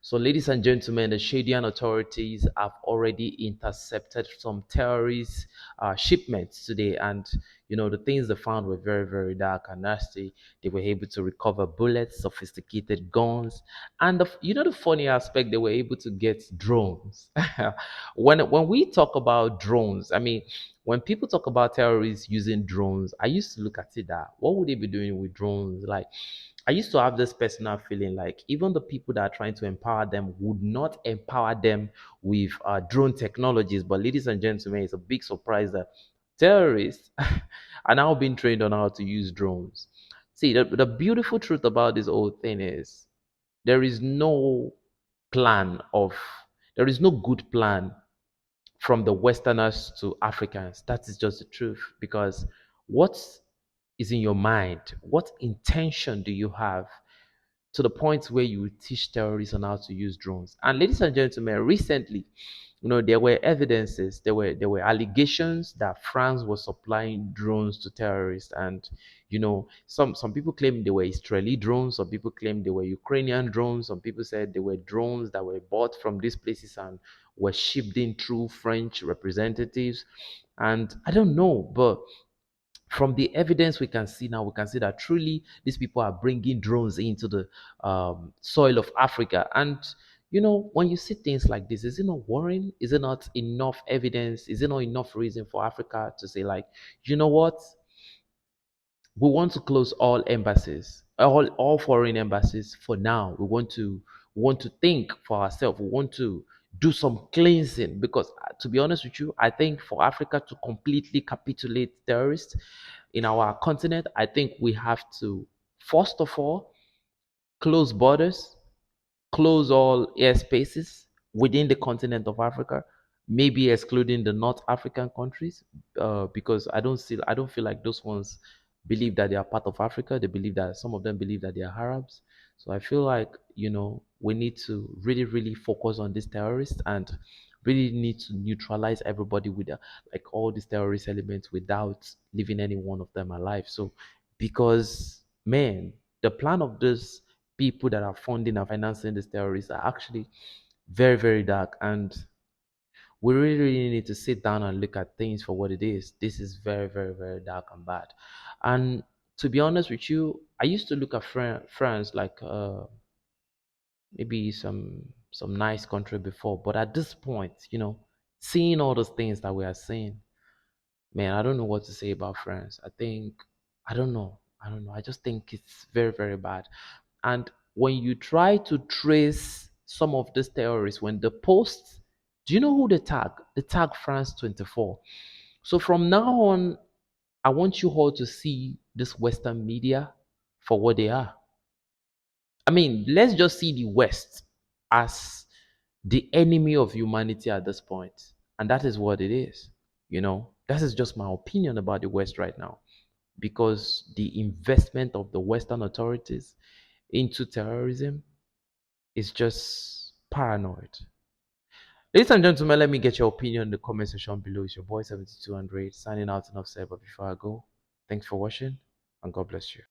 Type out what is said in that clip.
So, ladies and gentlemen, the Chadian authorities have already intercepted some terrorist shipments today, and the things they found were very, very dark and nasty. They were able to recover bullets, sophisticated guns, and the funny aspect, they were able to get drones. When we talk about drones, I mean, when people talk about terrorists using drones, I used to look at it that what would they be doing with drones, like. I used to have this personal feeling like even the people that are trying to empower them would not empower them with drone technologies. But, ladies and gentlemen, it's a big surprise that terrorists are now being trained on how to use drones. See, the beautiful truth about this whole thing is there is no plan of, there is no good plan from the Westerners to Africans. That is just the truth. Because what is in your mind? What intention do you have to the point where you teach terrorists on how to use drones? And, ladies and gentlemen, recently, there were evidences, there were allegations that France was supplying drones to terrorists, and some people claim they were Israeli drones, some people claim they were Ukrainian drones, some people said they were drones that were bought from these places and were shipped in through French representatives. And I don't know, but from the evidence we can see now, we can see that truly these people are bringing drones into the soil of Africa. And when you see things like this, is it not worrying? Is it not enough evidence? Is it not enough reason for Africa to say, like, you know what? We want to close all embassies, all foreign embassies for now. We want to think for ourselves. We want to do some cleansing because, to be honest with you, I think for Africa to completely capitulate terrorists in our continent, I think we have to first of all close borders, close all airspaces within the continent of Africa, maybe excluding the North African countries, because I don't feel like those ones believe that they are part of Africa. They believe that some of them believe that they are Arabs. So I feel like we need to really, really focus on these terrorists and really need to neutralize everybody with like all these terrorist elements without leaving any one of them alive. So because, man, the plan of this people that are funding and financing these terrorists are actually very, very dark. And we really, really need to sit down and look at things for what it is. This is very, very, very dark and bad. And to be honest with you, I used to look at France like maybe some nice country before, but at this point, seeing all those things that we are seeing, man, I don't know what to say about France. I don't know. I don't know. I just think it's very, very bad. And when you try to trace some of these terrorists, when the posts, do you know who they tag? They tag France 24. So from now on, I want you all to see this Western media for what they are. I mean, let's just see the West as the enemy of humanity at this point. And that is what it is. That is just my opinion about the West right now. Because the investment of the Western authorities into terrorism is just paranoid. Ladies and gentlemen, let me get your opinion in the comment section below. It's your boy 7200 signing out, enough said. But before I go, thanks for watching and God bless you.